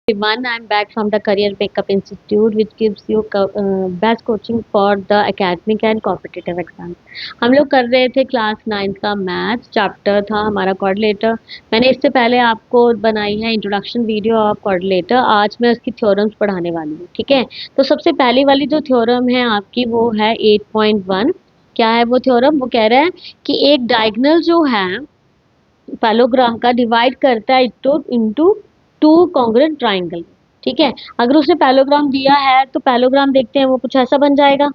Everyone, I'm back from the Career Makeup Institute, which gives you best coaching for the academic and competitive exams. हम लोग कर रहे थे class 9 का maths chapter था हमारा कोऑर्डिनेटर। मैंने इससे पहले आपको बनाई है इंट्रोडक्शन वीडियो ऑफ कोऑर्डिनेटर। आज मैं उसकी थ्योरम्स पढ़ाने वाली हूँ, ठीक है। तो सबसे पहली वाली जो थ्योरम है आपकी वो है 8.1। क्या है वो थ्योरम? वो कह रहा है कि एक डायगोनल जो है पैलोग्राम का डिवाइड करता है इनटू टू कॉन्ग्रुएंट ट्राइंगल, ठीक है। अगर उसने पैलोग्राम दिया है तो पैलोग्राम देखते हैं वो कुछ ऐसा बन जाएगा।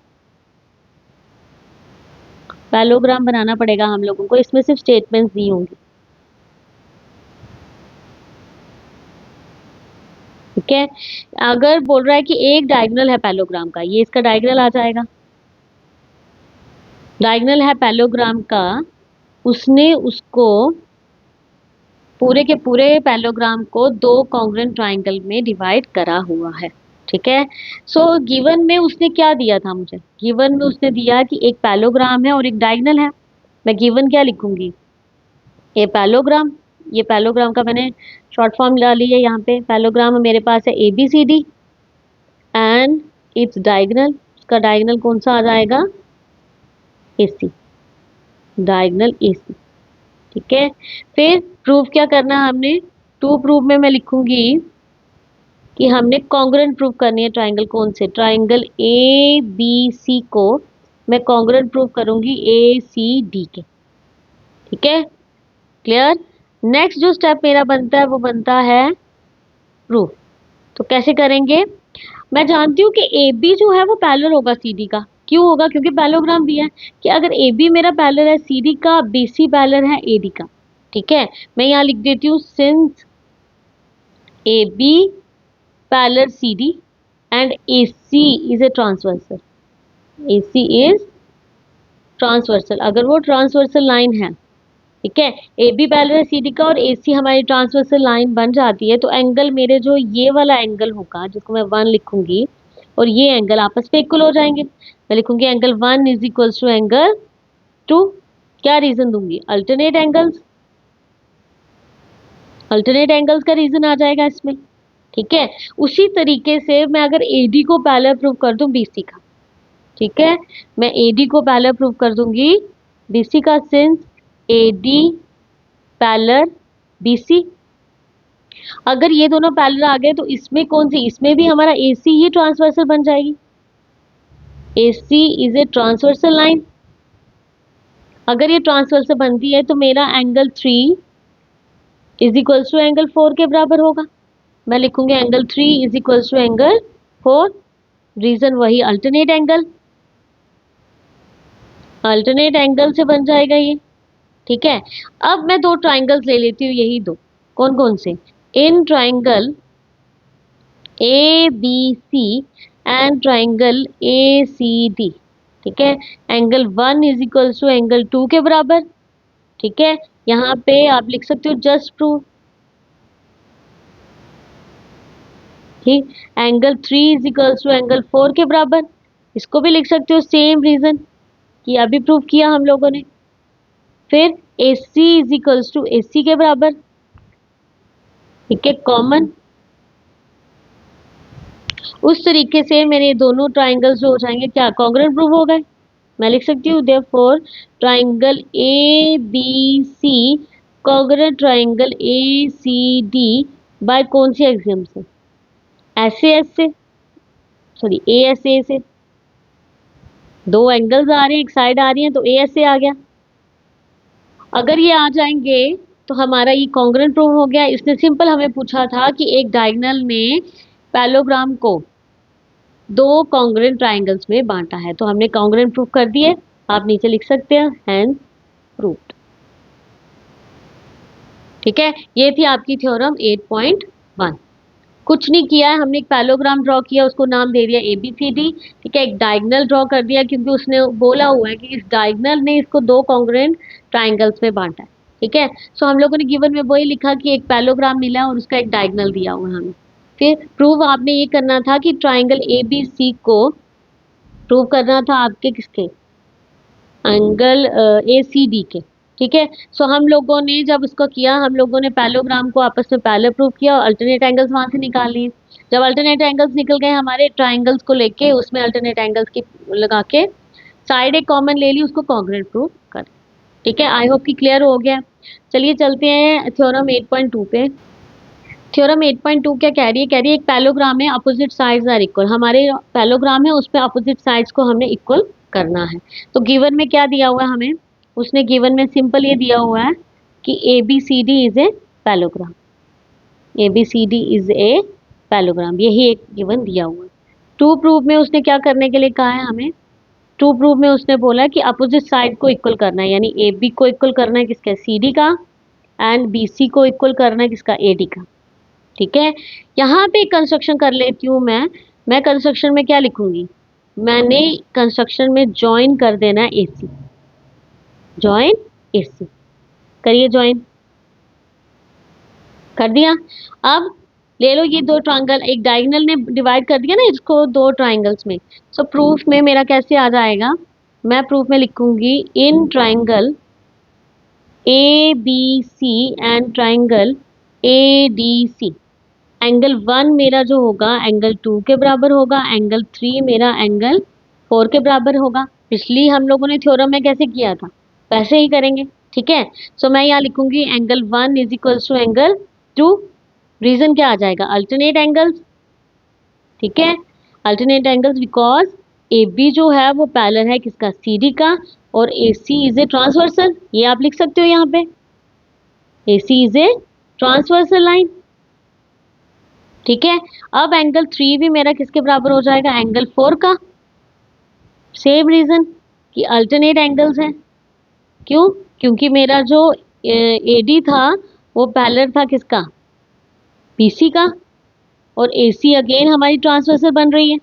पैलोग्राम बनाना पड़ेगा हम लोगों को, इसमें सिर्फ स्टेटमेंट्स दी होंगी, ठीक है। अगर बोल रहा है कि एक डायगोनल है पैलोग्राम का, ये इसका डायगोनल आ जाएगा। डायगोनल है पैलोग्राम का, उसने उसको पूरे के पूरे पैलोग्राम को दो कॉन्ग्रुएंट ट्राइंगल में डिवाइड करा हुआ है, ठीक है। सो गिवन में उसने क्या दिया था मुझे? गिवन में उसने दिया कि एक पैलोग्राम है और एक डायगोनल है। मैं गिवन क्या लिखूंगी? ये पैलोग्राम का मैंने शॉर्ट फॉर्म डाली है यहाँ पे। पैलोग्राम मेरे पास है ABCD एंड इट्स डायगोनल। उसका डायगोनल कौन सा आ जाएगा? AC, डायगोनल AC, ठीक है। फिर प्रूफ क्या करना है हमने? टू प्रूफ में मैं लिखूंगी कि हमने कॉन्ग्रुएंट प्रूफ करनी है ट्राइंगल। कौन से? ट्राइंगल ABC को मैं कॉन्ग्रुएंट प्रूफ करूंगी ACD के, ठीक है। क्लियर? नेक्स्ट जो स्टेप मेरा बनता है वो बनता है प्रूफ। तो कैसे करेंगे? मैं जानती हूँ कि AB जो है वो पैरेलल होगा CD का। क्यों होगा? क्योंकि पैरेललोग्राम दिया है कि अगर AB मेरा पैरेलल है CD का, BC पैरेलल है AD का, ठीक है। मैं यहाँ लिख देती हूँ since AB parallel CD and AC is a transversal. AC is transversal। अगर वो ट्रांसवर्सल लाइन है, ठीक है, AB पैरेलल है CD का और AC हमारी ट्रांसवर्सल लाइन बन जाती है, तो एंगल मेरे जो ये वाला एंगल होगा जिसको मैं 1 लिखूंगी और ये एंगल आपस में इक्वल हो जाएंगे। मैं लिखूंगी angle 1 is equals to angle 2। क्या रीजन दूंगी? Alternate angles. अल्टरनेट एंगल्स का रीजन आ जाएगा इसमें, ठीक है। उसी तरीके से मैं अगर AD को पैरेलल प्रूव कर दूं BC का, ठीक है, मैं AD को पैरेलल प्रूव कर दूंगी BC का, सिंस AD पैरेलल BC। अगर ये दोनों पैरेलल आ गए तो इसमें कौन सी? इसमें भी हमारा AC ही ट्रांसवर्सल बन जाएगी। AC is a transversal line. अगर ये ट्रांसवर्सल बनती है तो मेरा angle 3 is equals to angle 4 के बराबर होगा। मैं लिखूंगी angle 3 is equals to angle 4। Reason वही, अल्टरनेट एंगल। अल्टरनेट एंगल से बन जाएगा ये, ठीक है। अब मैं दो ट्राइंगल्स ले लेती हूँ, यही दो। कौन कौन से? In triangle ABC and triangle ACD, ठीक है। Angle 1 is equals to angle 2 के बराबर, ठीक है। यहाँ पे आप लिख सकते हो जस्ट प्रूव, ठीक। Angle 3 is equals to angle 4 के बराबर, इसको भी लिख सकते हो सेम रीजन कि अभी प्रूव किया हम लोगों ने। फिर AC is equals to AC के बराबर, ठीक है, कॉमन। उस तरीके से मेरे दोनों ट्राइंगल्स जो हो जाएंगे क्या? कॉन्ग्रुएंट प्रूव हो गए। मैं लिख सकती हूँ therefore triangle ABC congruent triangle ACD by कौन सी एक्सियम से? SAS से, सॉरी ASA से। दो एंगल्स आ रहे हैं, एक साइड आ रही है, तो ASA आ गया। अगर ये आ जाएंगे तो हमारा ये कॉन्ग्रुएंट प्रूव हो गया। इसने सिंपल हमें पूछा था कि एक डायगोनल ने पैलोग्राम को दो कॉन्ग्रुएंट ट्राइंगल्स में बांटा है, तो हमने कॉन्ग्रुएंट प्रूव कर दिए। आप नीचे लिख सकते हैं हैंस प्रूव्ड, ठीक है। ये थी आपकी थ्योरम 8.1। कुछ नहीं किया है हमने, एक पैलोग्राम ड्रॉ किया, उसको नाम दे दिया ABCD, ठीक है। एक डायगोनल ड्रॉ कर दिया क्योंकि उसने बोला हुआ है कि इस डायगोनल ने इसको दो कॉन्ग्रुएंट ट्राइंगल्स में बांटा है, ठीक है। सो हम लोगों ने गिवन में वही लिखा कि एक पैलोग्राम मिला और उसका एक डायगोनल दिया हुआ है हमें। फिर प्रूव आपने ये करना था कि ट्राइंगल ABC को प्रूव करना था आपके किसके? एंगल ACD के, ठीक है। सो हम लोगों ने जब इसको किया, हम लोगों ने पैरेललोग्राम को आपस में पैरेलल प्रूव किया और अल्टरनेट एंगल्स वहां से निकाल लिए। जब अल्टरनेट एंगल्स निकल गए हमारे, ट्राइंगल्स को लेके उसमें अल्टरनेट एंगल्स की लगा के साइड एक कॉमन ले ली, उसको कॉन्ग्रुएंट प्रूव कर। ठीक है, आई होप कि क्लियर हो गया। चलिए चलते हैं थ्योरम 8.2 पे। थ्योरम 8.2 क्या कह रही है? कह रही है एक पैरेललोग्राम है, अपोजिट साइड्स आर इक्वल। हमारे पैरेललोग्राम है, उसपे अपोजिट साइड्स को हमने इक्वल करना है। तो गिवन में क्या दिया हुआ है हमें? उसने गिवन में सिंपल ये दिया हुआ है कि A B C D is a parallelogram. A B C D is a parallelogram, यही एक गिवन दिया हुआ है। टू प्रूफ में उसने क्या करने के लिए कहा है हमें? टू प्रूफ में उसने बोला है कि अपोजिट साइड को इक्वल करना है, यानी ए बी को इक्वल करना है किसका? सी डी का, एंड बी सी को इक्वल करना है किसका? ए डी का। ठीक है, यहाँ पे कंस्ट्रक्शन कर लेती हूँ मैं कंस्ट्रक्शन में क्या लिखूंगी? मैंने कंस्ट्रक्शन में ज्वाइन कर देना है एसी, ज्वाइन एसी। करिए ज्वाइन, कर दिया। अब ले लो ये दो ट्रायंगल, एक डायगोनल ने डिवाइड कर दिया ना इसको दो ट्रायंगल्स में। सो प्रूफ में मेरा कैसे आ जाएगा? मैं प्रूफ में लिखूंगी in triangle A B C and triangle A D C, angle 1 मेरा जो होगा एंगल 2 के बराबर होगा, एंगल 3 मेरा एंगल 4 के बराबर होगा। पिछली हम लोगों ने थ्योरम में कैसे किया था, वैसे ही करेंगे। ठीक है, सो मैं यहाँ लिखूंगी angle 1 is equals to angle 2। Reason क्या आ जाएगा? Alternate angles. ठीक है, alternate angles because A B जो है वो पैरेलल है किसका? सी डी का, और ए सी इज ए ट्रांसवर्सल। ये आप लिख सकते हो यहाँ पे, ए सी इज ए ट्रांसवर्सल लाइन। ठीक है, अब एंगल 3 भी मेरा किसके बराबर हो जाएगा? एंगल 4 का। सेम रीजन कि अल्टरनेट एंगल्स हैं। क्यों? क्योंकि मेरा जो एडी था वो पैरेलल था किसका? बीसी का, और एसी अगेन हमारी ट्रांसवर्सल बन रही है।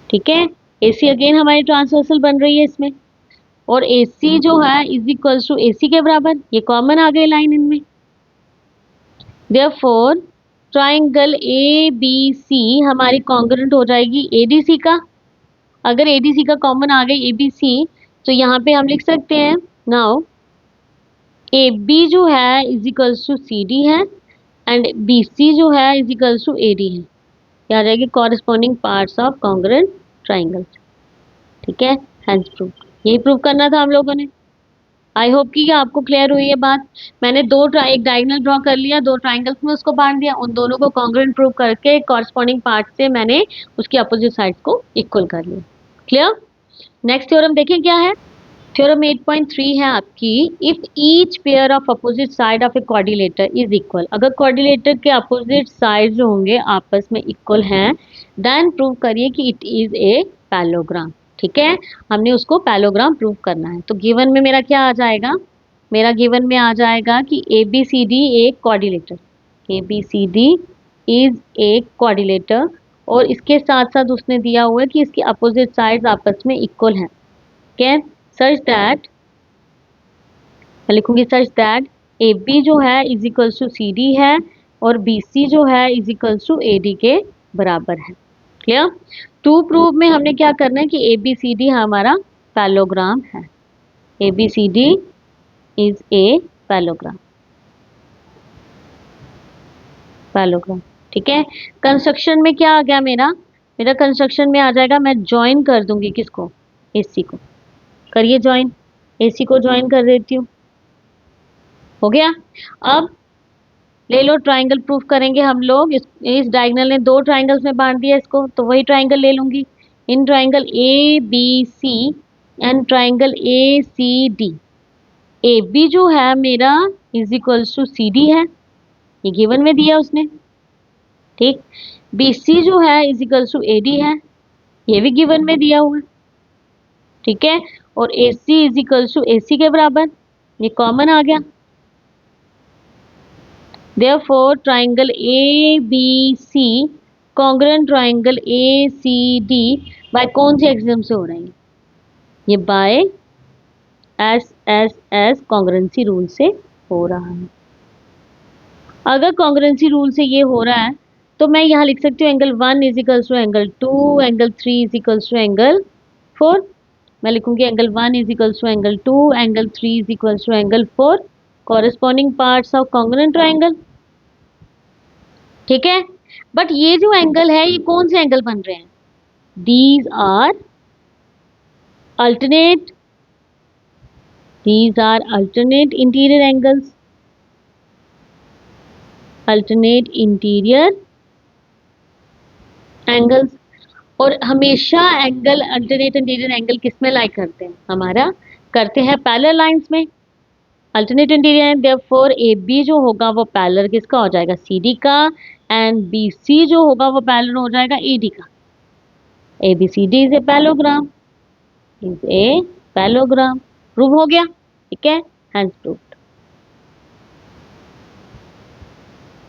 ठीक है, एसी अगेन हमारी ट्रांसवर्सल बन रही है इसमें, और एसी जो है इज इक्वल्स टू एसी के बराबर, ये कॉमन आ गई लाइन इनमें। Therefore triangle A B C हमारी कॉन्ग्रुएंट हो जाएगी एडीसी का। अगर एडीसी का कॉमन आ गई एबीसी, तो यहाँ पे हम लिख सकते हैं नाउ ए बी जो है is equals to C D है, एंड बी सी जो है is equals to A D है। क्या आ जाएगी? Corresponding parts of congruent triangle. ठीक है, हेंस प्रूफ। यही प्रूव करना था हम लोगों ने। आई होप कि आपको क्लियर हुई है बात। मैंने एक डायगोनल ड्रॉ कर लिया, दो ट्राइंगल्स में उसको बांट दिया, उन दोनों को कॉन्ग्रुएंट प्रूव करके कॉरेस्पॉन्डिंग पार्ट से मैंने उसकी अपोजिट साइड को इक्वल कर लिया। क्लियर? नेक्स्ट थ्योरम देखिए क्या है। थ्योरम 8.3 है आपकी, if each pair of opposite side of A quadrilateral is equal. अगर क्वाड्रिलेटर के अपोजिट साइड जो होंगे आपस में इक्वल हैं, देन प्रूव करिए कि इट इज ए पैरेललोग्राम। ठीक है, हमने उसको पैरेललोग्राम प्रूव करना है। तो गिवन में मेरा क्या आ जाएगा? मेरा गिवन में आ जाएगा कि ए बी सी डी एक quadrilateral, A B C D is एक क्वाड्रिलेटर, और इसके साथ साथ उसने दिया हुआ है कि इसकी अपोजिट साइड्स आपस में इक्वल हैं। कैन सच दैट, मैं लिखूंगी सच दैट ए बी जो है is equals to C D है, और बी सी जो है is equals to A D के बराबर है। क्लियर? टू प्रूफ में हमने क्या करना है कि ए बी सी डी हमारा पैरेललोग्राम है। A B C D is a parallelogram, parallelogram. ठीक है, कंस्ट्रक्शन में क्या आ गया मेरा? मेरा कंस्ट्रक्शन में आ जाएगा, मैं ज्वाइन कर दूंगी किसको? एसी को। करिए ज्वाइन, एसी को ज्वाइन कर देती हूँ। हो गया। अब ले लो ट्राइंगल प्रूफ करेंगे हम लोग। इस डायगोनल ने दो ट्राइंगल्स में बांट दिया इसको, तो वही ट्राइंगल ले लूंगी। In triangle A B C and triangle A C D, A B जो है मेरा is equals to C D है, ये गिवन में दिया उसने। ठीक, बी सी जो है is equals to A D है, ये भी गिवन में दिया हुआ है। ठीक है, और ए सी इज इक्वल्स टू ए सी के बराबर, ये कॉमन आ गया। Therefore, triangle ABC congruent triangle ACD by कौन से एक्सियम से हो रहे हैं? ये बाय एस कॉन्ग्रुएंसी रूल से हो रहा है। अगर कॉन्ग्रुएंसी रूल से ये हो रहा है तो मैं यहाँ लिख सकती हूँ angle 1 is equals to angle 2, angle 3 is equals to angle 4। मैं लिखूंगी angle 1 is equals to angle 2, angle 3 is equals to angle 4, corresponding parts of congruent triangle. ठीक है, बट ये जो एंगल है ये कौन से एंगल बन रहे हैं? These are alternate, these are alternate interior angles, alternate interior angles। और हमेशा एंगल अल्टरनेट इंटीरियर एंगल किस में लाई करते हैं? हमारा करते हैं पैरेलल लाइंस में। Alternate interior therefore A B जो होगा वो पैरेलल किसका हो जाएगा? सी डी का, एंड बी सी जो होगा वो पैरेलल हो जाएगा ए डी का। A B C D is a parallelogram, is a parallelogram. Prove हो गया? ठीक है, हैंस प्रूव।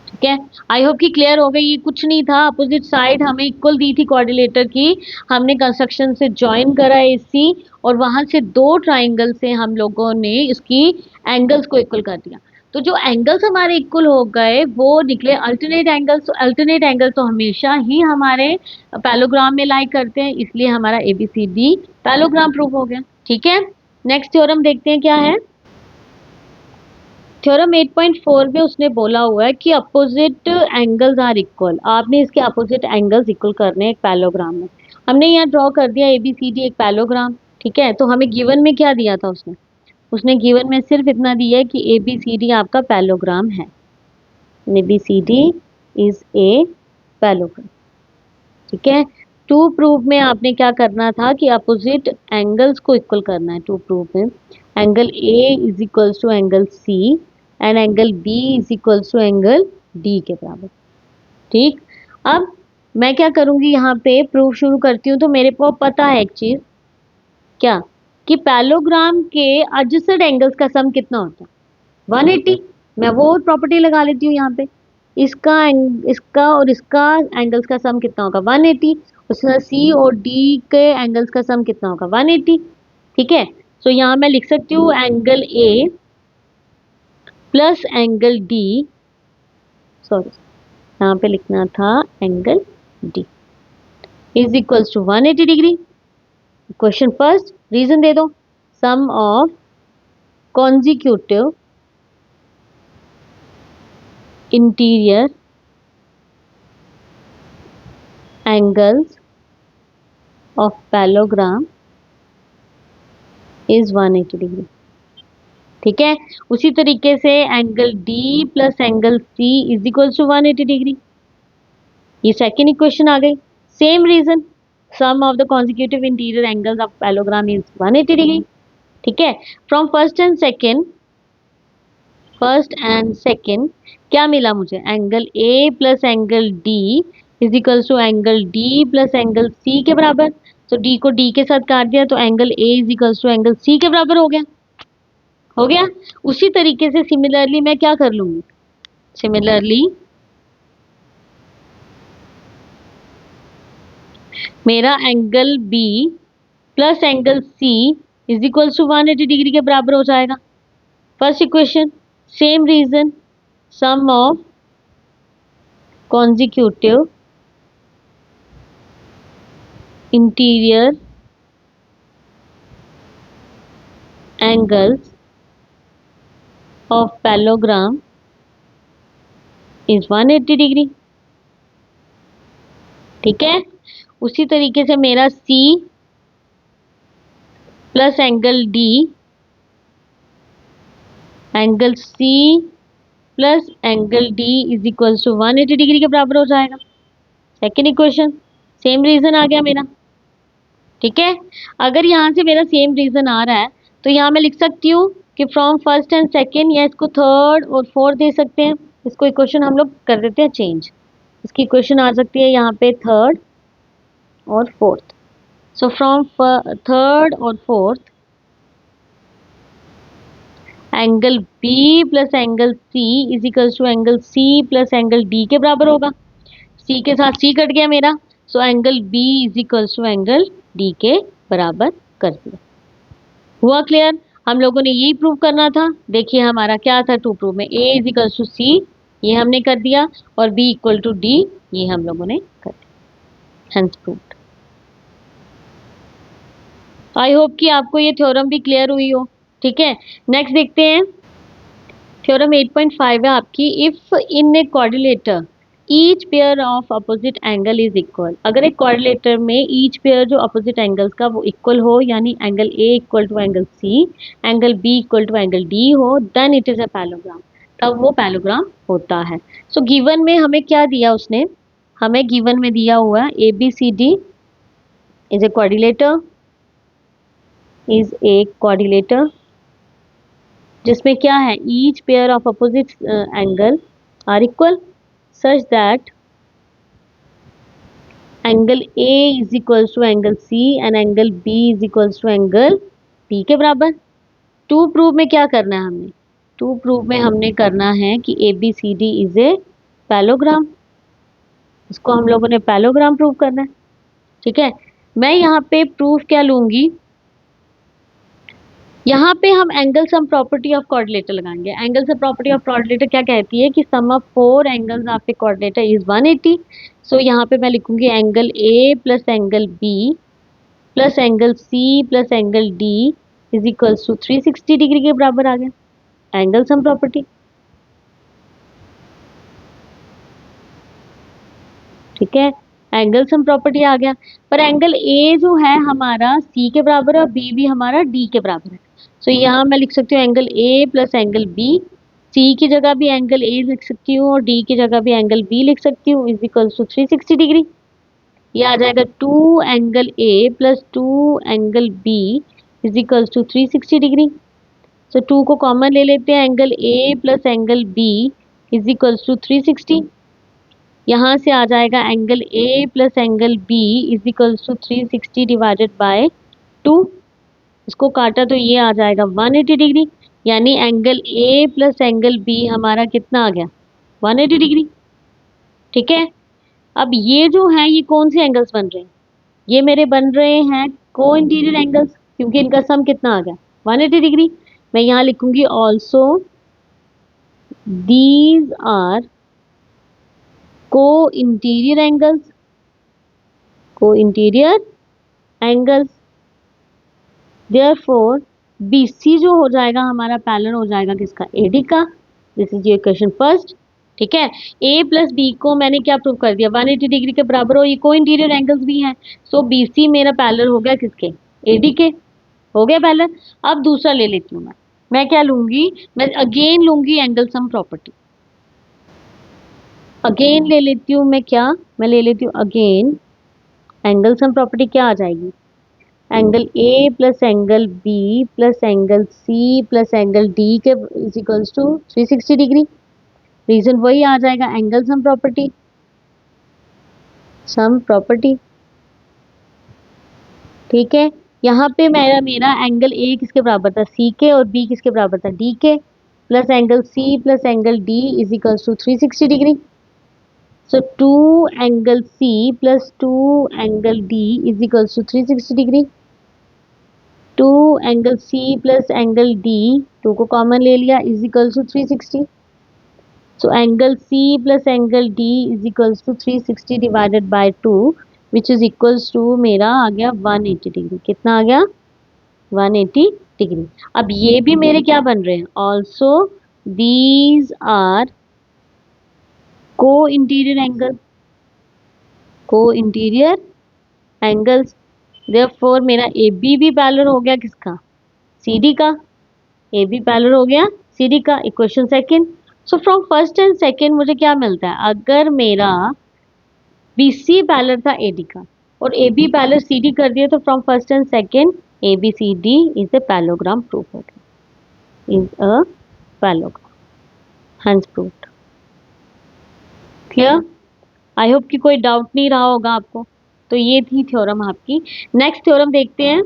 ठीक है, आई होप कि क्लियर हो गई। ये कुछ नहीं था, अपोजिट साइड हमें इक्वल दी थी कोऑर्डिनेटर की, हमने कंस्ट्रक्शन से ज्वाइन करा एसी, और वहां से दो ट्राइंगल से हम लोगों ने इसकी एंगल्स को इक्वल कर दिया। तो जो एंगल्स हमारे इक्वल हो गए वो निकले अल्टरनेट एंगल्स। अल्टरनेट एंगल तो हमेशा ही हमारे पैरेललोग्राम में लाई करते हैं, इसलिए हमारा एबीसीडी पैरेललोग्राम प्रूव हो गया। ठीक है, नेक्स्ट थ्योरम देखते हैं क्या है। थ्योरम 8.4 में उसने बोला हुआ है कि अपोजिट एंगल्स आर इक्वल। आपने इसके अपोजिट एंगल्स इक्वल करने एक पैरेललोग्राम में। हमने यहाँ ड्रॉ कर दिया एबीसीडी एक पैरेललोग्राम। ठीक है, तो हमें गिवन में क्या दिया था उसने? उसने गिवन में सिर्फ इतना दिया है कि एबीसीडी आपका पैरेललोग्राम है, एबीसीडी इज ए पैरेललोग्राम। ठीक है, टू प्रूव में आपने क्या करना था कि अपोजिट एंगल्स को इक्वल करना है। टू प्रूव में angle A is equals to angle C and angle B is equals to angle D के बराबर। ठीक, अब मैं क्या करूंगी, यहाँ पे प्रूफ शुरू करती हूँ। तो मेरे को पता है एक चीज, क्या कि पैरेललोग्राम के एडजेसेंट एंगल्स का सम कितना होता है? 180। मैं वो प्रॉपर्टी लगा लेती हूँ यहाँ पे। इसका और इसका एंगल्स का सम कितना होगा? 180। उसका सी और डी के एंगल्स का सम कितना होगा? 180। ठीक है, तो यहाँ मैं लिख सकती हूँ angle A plus angle D, sorry यहाँ पे लिखना था angle D, is equals to 180 degree. Question first, reason दे दो। Sum of consecutive interior angles of parallelogram is 180 degree. ठीक है, उसी तरीके से angle D plus angle C is equal to 180 degree. ये सेकेंड इक्वेशन आ गई। Same reason, sum of the consecutive interior angles of parallelogram is 180 degree. ठीक है, फ्रॉम फर्स्ट एंड सेकेंड क्या मिला मुझे? Angle A plus angle D is equal to angle D plus angle C के बराबर। तो डी को डी के साथ काट दिया तो angle A is equal to angle C के बराबर हो गया। हो गया। उसी तरीके से सिमिलरली मैं क्या कर लूंगी? सिमिलरली मेरा angle B plus angle C is equal to 180 degree के बराबर हो जाएगा। First equation, same reason, sum of consecutive interior angles of parallelogram is 180 degree. ठीक है, उसी तरीके से मेरा C plus angle D, angle C plus angle D is equal to 180 degree के बराबर हो जाएगा। सेकेंड इक्वेशन, सेम रीजन आ गया मेरा। ठीक है, अगर यहाँ से मेरा सेम रीजन आ रहा है तो यहाँ मैं लिख सकती हूँ कि फ्रॉम फर्स्ट एंड सेकेंड, या इसको थर्ड और फोर्थ दे सकते हैं। इसको इक्वेशन हम लोग कर देते हैं चेंज। इसकी इक्वेशन आ सकती है यहाँ पे थर्ड और फोर्थ। सो फ्रॉम थर्ड और fourth angle B plus angle C is equal to angle C plus angle D के बराबर होगा। सी के साथ सी कट गया मेरा, so angle B is equal to angle D के बराबर कर दिया। हुआ क्लियर? हम लोगों ने यही प्रूव करना था। देखिए हमारा क्या था टू प्रूव में, ए इज इक्वल टू सी ये हमने कर दिया, और बी इक्वल टू डी ये हम लोगों ने कर दिया। Hence proved. आई होप कि आपको ये थ्योरम भी क्लियर हुई हो। ठीक है, नेक्स्ट देखते हैं। थ्योरम 8.5 है आपकी, if in a quadrilateral each pair of opposite angle is equal. अगर एक क्वाड्रिलेटर में ईच पेयर जो अपोजिट एंगल्स का वो इक्वल हो, यानी angle A equal to angle C, angle B equal to angle D हो, then it is a parallelogram, तब वो पैलोग्राम होता है। सो गिवन में हमें क्या दिया उसने, हमें गिवन में दिया हुआ है A B C D is a quadrilateral, is a quadrilateral जिसमें क्या है, each pair of opposite angle are equal such that angle A is equals to angle C and angle B is equals to angle B के बराबर। To prove में क्या करना है हमने, टू प्रूव में हमने करना है कि A B C D is a parallelogram, इसको हम लोगों ने पैलोग्राम प्रूव करना है। ठीक है, मैं यहाँ पे प्रूफ क्या लूंगी, यहाँ पे हम angle sum property of coordinator लगाएंगे। Angle sum property of coordinator क्या कहती है कि sum of four angles of a coordinator is 180। So यहाँ पे मैं लिखूंगी angle A plus angle B plus angle C plus angle D is equals to 360 degree के बराबर आ गया एंगल सम प्रॉपर्टी। ठीक है, एंगल सम प्रॉपर्टी आ गया, पर एंगल ए जो है हमारा सी के बराबर है और बी भी हमारा डी के बराबर है। सो यहाँ मैं लिख सकती हूँ angle A plus angle B, C की जगह भी एंगल ए लिख सकती हूँ और डी की जगह भी एंगल बी लिख सकती हूँ, इज इक्वल टू 360 डिग्री। ये आ जाएगा 2 angle A plus 2 angle B is equal to 360 degree. So 2 को कॉमन ले लेते हैं, angle A plus angle B is equal to 360। यहाँ से आ जाएगा angle A plus angle B is equal to 360 divided by 2। इसको काटा तो ये आ जाएगा 180 डिग्री, यानी angle A plus angle B हमारा कितना आ गया, 180 डिग्री। ठीक है, अब ये जो है ये कौन से एंगल्स बन रहे हैं, ये मेरे बन रहे हैं को इंटीरियर एंगल्स, क्योंकि इनका सम कितना आ गया 180 डिग्री। मैं यहाँ लिखूंगी ऑल्सो दीज आर को इंटीरियर एंगल्स, को इंटीरियर एंगल्स, देयरफॉर BC जो हो जाएगा हमारा पैरेलल हो जाएगा किसका, AD का। This is your question first. ठीक है, A प्लस बी को मैंने क्या प्रूव कर दिया, 180 डिग्री के बराबर, और ये को इंटीरियर एंगल्स भी हैं। सो BC मेरा पैरेलल हो गया किसके, AD के, हो गया पैरेलल। अब दूसरा ले लेती हूँ मैं क्या लूंगी, मैं अगेन लूंगी एंगल सम प्रॉपर्टी। अगेन ले लेती हूँ मैं क्या, मैं ले लेती हूँ अगेन एंगल सम प्रॉपर्टी, क्या आ जाएगी, angle A plus angle B plus angle C plus angle D के is equals to 360 degree. Reason वही आ जाएगा angle sum property, sum property. ठीक है, यहाँ पे मेरा एंगल ए किसके बराबर था, सी के, और बी किसके बराबर था, डी के, plus angle C plus angle D is equals to 360 degree. So 2 angle C plus 2 angle D is equals to 360 degree. 2 angle C plus angle D, 2 को कॉमन ले लिया, is equal to 360। So angle C plus angle D is equals to 360 divided by 2 which is equals to मेरा आ गया 180 degree. कितना आ गया, 180 degree. अब ये भी मेरे क्या बन रहे हैं, ऑल्सो दीज आर को इंटीरियर एंगल, को इंटीरियर एंगल्स, देयरफॉर मेरा ए बी भी पैरेलल हो गया किसका, सी डी का, ए बी पैरेलल हो गया सी डी का। Equation second. So from first and second मुझे क्या मिलता है, अगर मेरा बी सी पैरेलल था ए डी का और A B parallel C D कर दिया, तो from first and second A B C D is a parallelogram proof हो गया, is a parallelogram, hence proved. Clear, I hope कि कोई डाउट नहीं रहा होगा आपको। तो ये थी थ्योरम आपकी। नेक्स्ट थ्योरम देखते हैं।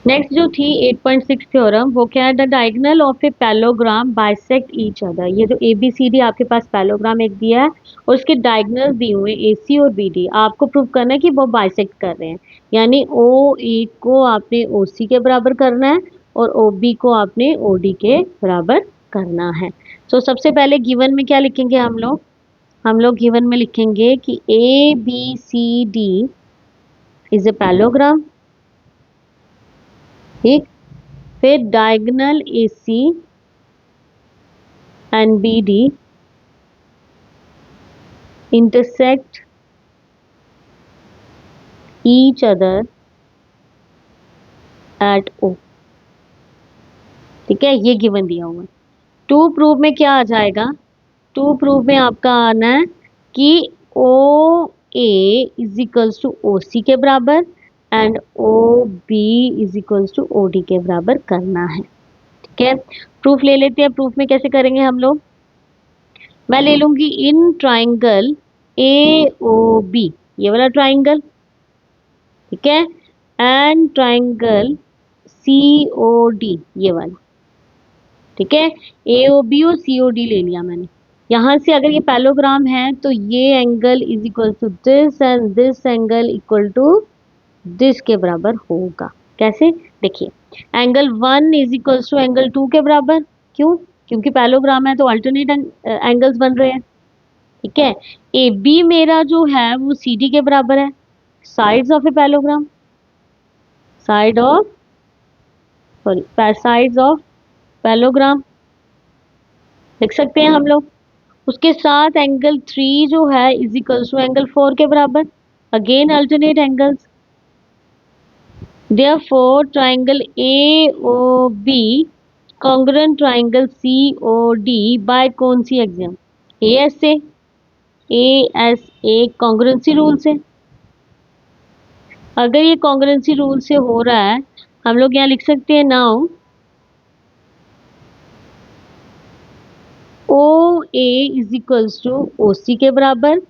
नेक्स्ट जो थी 8.6 थ्योरम, वो क्या है, the diagonal of A parallelogram bisect each other. ये जो ABCD आपके पास पैलोग्राम एक दिया है और उसके डायगोनल दिए हुए AC और BD, आपको प्रूव करना है कि वो बाइसेक्ट कर रहे हैं, यानी OA को आपने OC के बराबर करना है और OB को आपने OD के बराबर करना है। तो सबसे पहले गिवन में क्या लिखेंगे हम लोग गिवन में लिखेंगे कि ABCD इज ए पैलोग्राम, ठीक। फिर diagonal AC and BD intersect each other at O। ठीक है, ये गिवन दिया हुआ है। टू प्रूफ में क्या आ जाएगा? टू प्रूफ में आपका आना है कि OA is equals to OC के बराबर and OB is equals to OD के बराबर करना है। ठीक है, प्रूफ ले लेते हैं। प्रूफ में कैसे करेंगे हम लोग? मैं ले लूंगी इन ट्राइंगल AOB, ये वाला ट्राइंगल, ठीक है, एंड ट्राइंगल COD, ये वाला। ठीक है, AOB और COD ले लिया मैंने। यहाँ से अगर ये पैलोग्राम है तो ये angle is equal to this and this angle equal to this के बराबर होगा। कैसे? देखिए, angle 1 is equal to angle 2 के बराबर। क्यों? क्योंकि पैलोग्राम है तो अल्टरनेट एंगल्स बन रहे हैं। ठीक है, AB मेरा जो है वो CD के बराबर है। Sides of A parallelogram, side of sorry sides of parallelogram लिख सकते हैं हम लोग। उसके साथ एंगल 3 जो है इज इक्वल टू एंगल 4 के बराबर। Again alternate angles. Therefore triangle AOB congruent triangle COD by कौन सी exam? ASA। ASA congruency rule से। अगर ये कॉन्ग्रुएंसी रूल से हो रहा है, हम लोग यहाँ लिख सकते हैं now OA is equals to OC के बराबर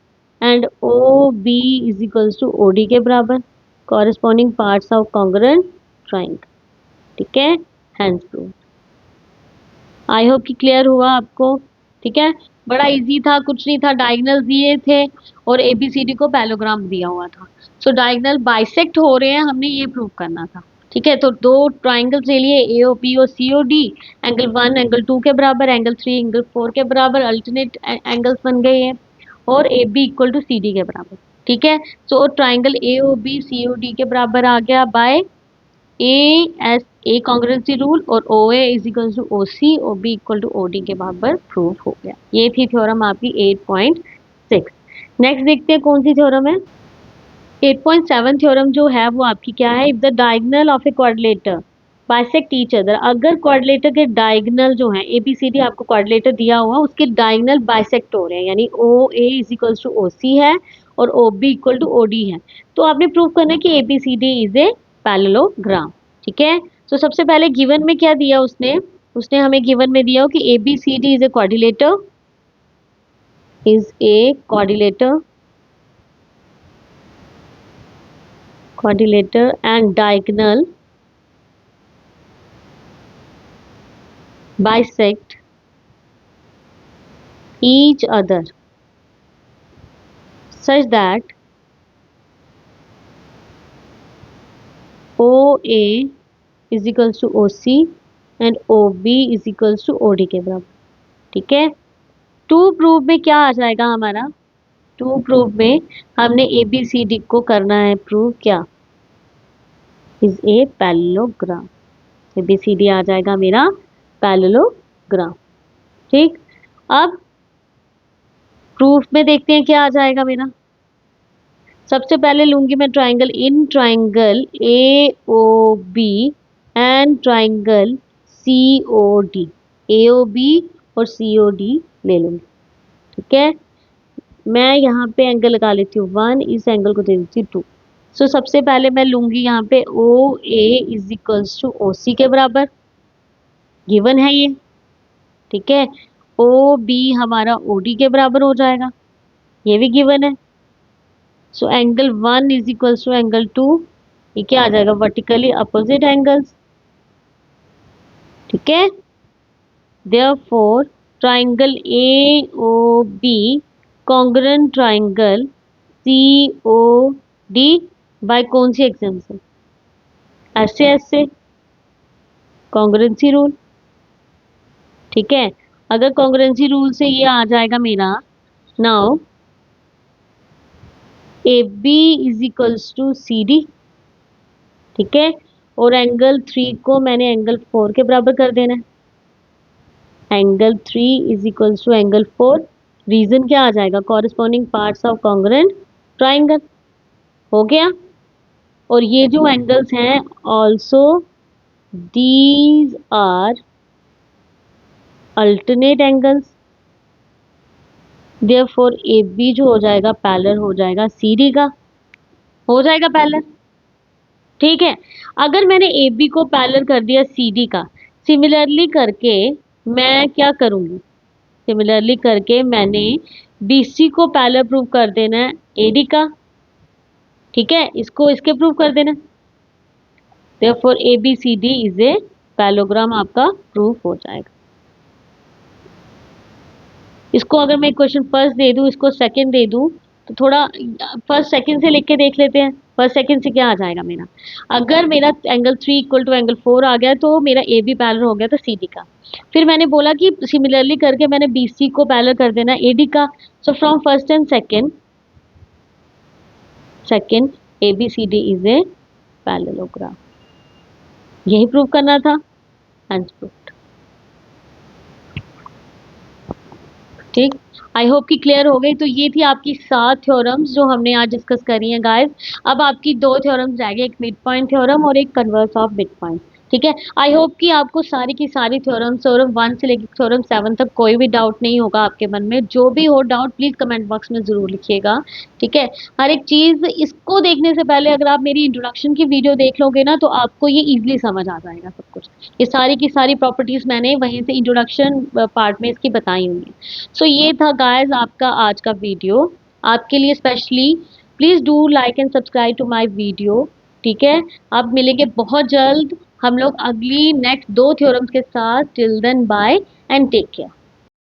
and OB is equals to OD के बराबर, corresponding parts of congruent triangle. ठीक है, हैंस प्रूव्ड। आई होप कि क्लियर हुआ आपको। ठीक है, बड़ा इजी था, कुछ नहीं था, डायगोनल दिए थे और ABCD को पैलोग्राम दिया हुआ था। सो डायगोनल बाइसेक्ट हो रहे हैं, हमने ये प्रूव करना था। ठीक है, तो दो ट्राइंगल्स ले लिए AOB और COD, एंगल 1 एंगल 2 के बराबर, एंगल 3 एंगल 4 के बराबर, अल्टरनेट एंगल्स बन गए हैं, और AB इक्वल टू CD के बराबर। ठीक है, सो ट्राइंगल AOB COD के बराबर आ गया बाय ASA कॉन्ग्रुएंसी रूल, और OA is equal to OC, OB equal to OD के बराबर प्रूव हो गया। ये थी थ्योरम आपकी 8.6। नेक्स्ट देखते हैं कौन सी थ्योरम है। 8.7 थ्योरम जो है वो आपकी क्या है? If the diagonal of A quadrilateral bisect each other, अगर क्वाड्रिलेटर के डायगोनल जो है ABCD आपको क्वाड्रिलेटर दिया हुआ, उसके डायगोनल बाइसेक्ट हो रहे हैं, यानी OA is equal to OC है और OB इक्वल टू OD है, तो आपने प्रूव करना है कि ABCD इज ए पैरेललोग्राम। ठीक है, तो सबसे पहले गिवन में क्या दिया उसने? उसने हमें गिवन में दिया हो कि ABCD is a quadrilateral, quadrilateral and diagonal bisect each other such that OA is equals to OC and OB is equals to OD के बराबर। ठीक है, टू प्रूफ में क्या आ जाएगा हमारा? टू प्रूफ में हमने ABCD को करना है प्रूव क्या? Is a parallelogram. ABCD आ जाएगा मेरा पैरेललोग्राम। ठीक, अब प्रूफ में देखते हैं क्या आ जाएगा मेरा। सबसे पहले लूंगी मैं triangle in triangle AOB and triangle COD। AOB और COD ले लूंगी। ठीक है, मैं यहाँ पे एंगल लगा लेती हूँ 1, इस एंगल को दे देती हूँ 2। सो सबसे पहले मैं लूंगी यहाँ पे OA is equals to OC के बराबर, गिवन है ये। ठीक है, OB हमारा OD के बराबर हो जाएगा, ये भी गिवन है। So angle 1 is equals to angle 2, ये क्या आ जाएगा? Vertically opposite angles. ठीक है, therefore triangle AOB congruent triangle COD by कौन सी एग्जाम से? ऐसे कॉन्ग्रुएंसी रूल। ठीक है, अगर कॉन्ग्रुएंसी रूल से ये आ जाएगा मेरा, now AB is equals to CD। ठीक है, और एंगल 3 को मैंने एंगल 4 के बराबर कर देना है। Angle 3 is equals to angle 4। Reason क्या आ जाएगा? Corresponding parts of congruent triangle. हो गया। और ये जो एंगल्स हैं also these are alternate angles, therefore A B जो हो जाएगा पैरेलल हो जाएगा सी डी का, हो जाएगा पैरेलल। ठीक है। अगर मैंने ए बी को पैरेलल कर दिया सी डी का, सिमिलरली करके मैं क्या करूंगी? सिमिलरली करके मैंने बी सी को पैरेलल प्रूव कर देना है ए डी का। ठीक है, इसको इसके प्रूव कर देना। Therefore A B C D is a parallelogram आपका प्रूफ हो जाएगा। इसको अगर मैं क्वेश्चन फर्स्ट दे दूं, इसको सेकंड दे दूं, तो थोड़ा फर्स्ट सेकंड से लिख के देख लेते हैं। फर्स्ट सेकंड से क्या आ जाएगा मेरा? अगर मेरा एंगल 3 इक्वल टू एंगल 4 आ गया तो मेरा ए बी पैरेलल हो गया था सी डी का। फिर मैंने बोला कि सिमिलरली करके मैंने बी सी को पैरेलल कर देना ए डी का। So from first and second A B C D is a parallelogram. यही प्रूव करना था। Answer proof. ठीक, आई होप कि क्लियर हो गई। तो ये थी आपकी 7 थ्योरम्स जो हमने आज डिस्कस करी हैं गाइस। अब आपकी 2 थ्योरम्स रह गए, एक मिड पॉइंट थ्योरम और एक कन्वर्स ऑफ मिड पॉइंट। ठीक है, आई होप कि आपको सारी की सारी थ्योरम्स, थ्योरम 1 से लेकर थ्योरम 7 तक कोई भी डाउट नहीं होगा आपके मन में। जो भी हो डाउट प्लीज कमेंट बॉक्स में जरूर लिखिएगा। ठीक है, हर एक चीज इसको देखने से पहले अगर आप मेरी इंट्रोडक्शन की वीडियो देख लोगे ना तो आपको ये इजीली समझ आ जाएगा सब कुछ। ये सारी की सारी प्रॉपर्टीज मैंने वहीं से इंट्रोडक्शन पार्ट में इसकी बताई हुई है। सो ये था गाइस आपका आज का वीडियो आपके लिए specially. Please do like and subscribe to my video. ठीक है, अब मिलेंगे बहुत जल्द हम लोग अगली नेक्स्ट 2 थ्योरम्स के साथ। Till then bye and take care.